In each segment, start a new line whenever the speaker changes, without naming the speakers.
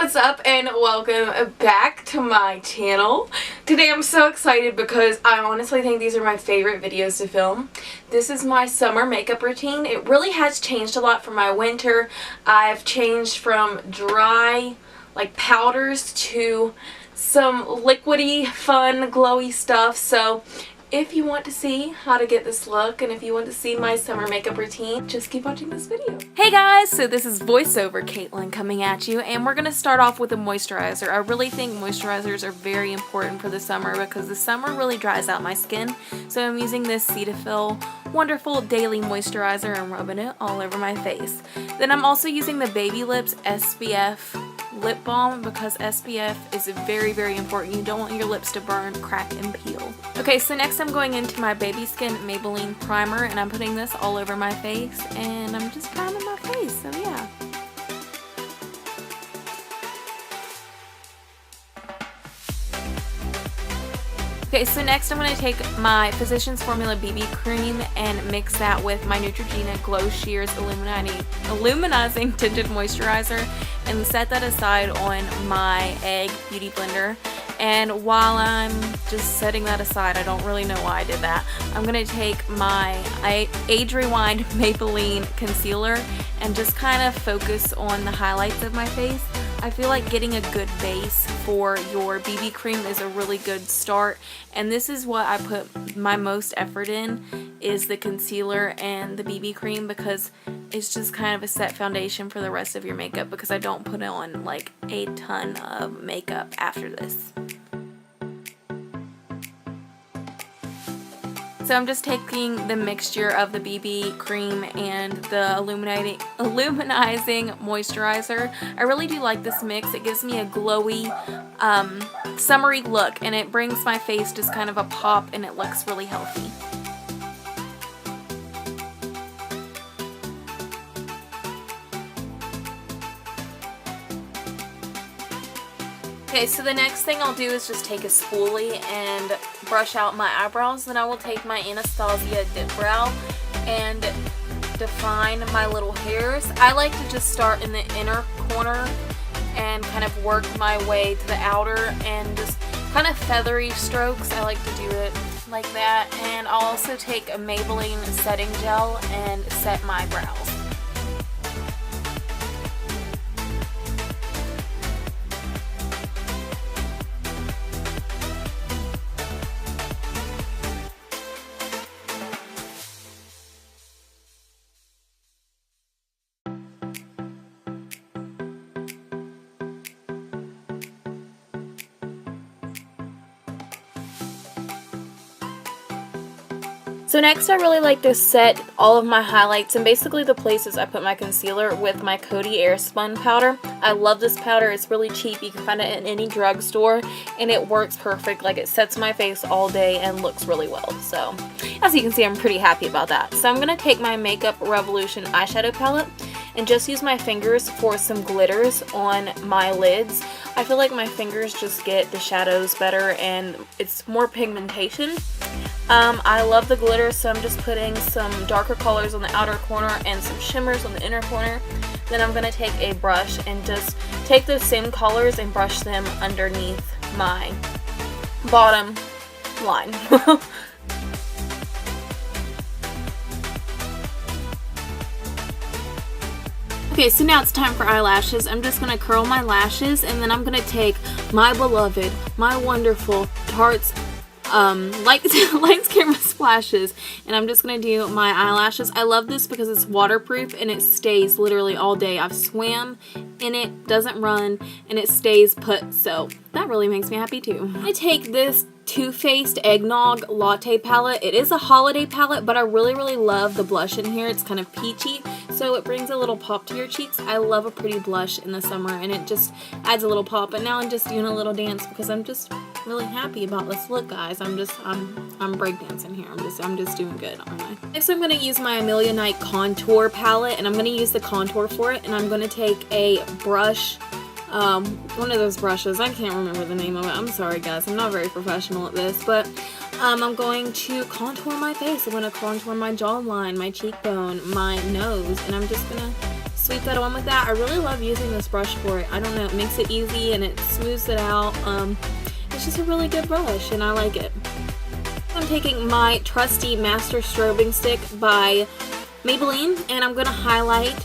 what's up and welcome back to my channel. Today I'm so excited because I honestly think these are my favorite videos to film. This is my summer makeup routine. It really has changed a lot from my winter. I've changed from dry like powders to some liquidy, fun, glowy stuff. So if you want to see how to get this look and if you want to see my summer makeup routine, just keep watching this video. Hey guys, so this is voiceover Caitlin coming at you, and we're going to start off with a moisturizer. I really think moisturizers are very important for the summer because the summer really dries out my skin. So I'm using this Cetaphil wonderful daily moisturizer and rubbing it all over my face. Then I'm also using the Baby Lips SPF lip balm because SPF is very, very important. You don't want your lips to burn, crack, and peel. Okay, so next I'm going into my Baby Skin Maybelline primer, and I'm putting this all over my face, and I'm just priming my face, so yeah. Okay, so next I'm going to take my Physicians Formula BB Cream and mix that with my Neutrogena Glow Shears Illuminizing Tinted Moisturizer and set that aside on my Egg Beauty Blender. And while I'm just setting that aside, I don't really know why I did that, I'm going to take my Age Rewind Maybelline Concealer and just kind of focus on the highlights of my face. I feel like getting a good base for your BB cream is a really good start, and this is what I put my most effort in, is the concealer and the BB cream, because it's just kind of a set foundation for the rest of your makeup, because I don't put on like a ton of makeup after this. So I'm just taking the mixture of the BB cream and the illuminizing moisturizer. I really do like this mix. It gives me a glowy, summery look, and it brings my face just kind of a pop, and it looks really healthy. Okay, so the next thing I'll do is just take a spoolie and brush out my eyebrows. Then I will take my Anastasia Dip Brow and define my little hairs. I like to just start in the inner corner and kind of work my way to the outer, and just kind of feathery strokes. I like to do it like that. And I'll also take a Maybelline setting gel and set my brows. So next I really like to set all of my highlights and basically the places I put my concealer with my Coty Airspun powder. I love this powder. It's really cheap. You can find it in any drugstore, and it works perfect. Like, it sets my face all day and looks really well. So as you can see, I'm pretty happy about that. So I'm going to take my Makeup Revolution eyeshadow palette and just use my fingers for some glitters on my lids. I feel like my fingers just get the shadows better and it's more pigmentation. I love the glitter, so I'm just putting some darker colors on the outer corner and some shimmers on the inner corner. Then I'm going to take a brush and just take those same colors and brush them underneath my bottom line. Okay, so now it's time for eyelashes. I'm just going to curl my lashes, and then I'm going to take my beloved, my wonderful Tarte's Lights Camera Splashes, and I'm just going to do my eyelashes. I love this because it's waterproof and it stays literally all day. I've swam in it, doesn't run, and it stays put, so that really makes me happy too. I take this Too Faced Eggnog Latte palette. It is a holiday palette, but I really, really love the blush in here. It's kind of peachy, so it brings a little pop to your cheeks. I love a pretty blush in the summer, and it just adds a little pop. And now I'm just doing a little dance because I'm just really happy about this look, guys. I'm breakdancing here. I'm just doing good, aren't I? Next, I'm going to use my Amelia Night Contour palette, and I'm going to use the contour for it. And I'm going to take a brush, one of those brushes. I can't remember the name of it. I'm sorry, guys. I'm not very professional at this, but I'm going to contour my face. I'm going to contour my jawline, my cheekbone, my nose, and I'm just going to
sweep that on with that. I really love using this brush for it. I don't know, it makes it easy and it smooths it out. It's just a really good brush and I like it. I'm taking my trusty Master Strobing Stick by Maybelline and I'm going to highlight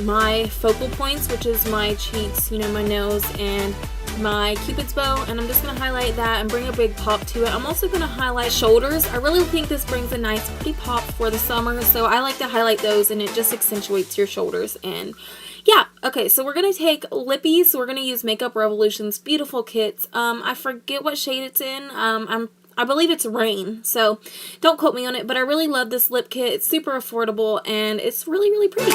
my focal points, which is my cheeks, you know, my nose and my cupid's bow, and I'm just going to highlight that and bring a big pop to it. I'm also going to highlight shoulders. I really think this brings a nice pretty pop for the summer, so I like to highlight those and it just accentuates your shoulders. And yeah, okay, so we're going to take lippies. So we're going to use Makeup Revolution's beautiful kits. I forget what shade it's in. I believe it's Rain, so don't quote me on it, but I really love this lip kit. It's super affordable and it's really, really pretty.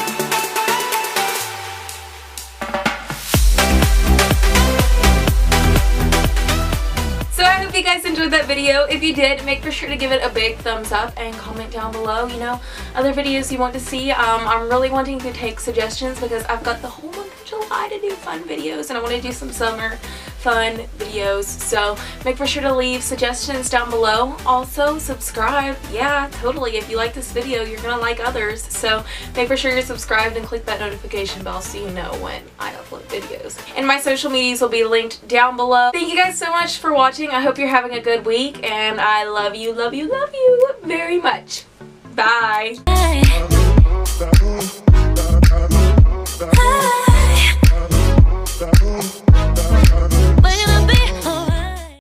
So I hope you guys enjoyed that video. If you did, make sure to give it a big thumbs up and comment down below, you know, other videos you want to see. I'm really wanting to take suggestions because I've got the whole month of July to do fun videos and I want to do some summer fun videos. So make sure to leave suggestions down below. Also subscribe. Yeah, totally. If you like this video, you're gonna like others. So make sure you're subscribed and click that notification bell so you know when I upload videos. And my social medias will be linked down below. Thank you guys so much for watching. I hope you're having a good week and I love you very much. Bye.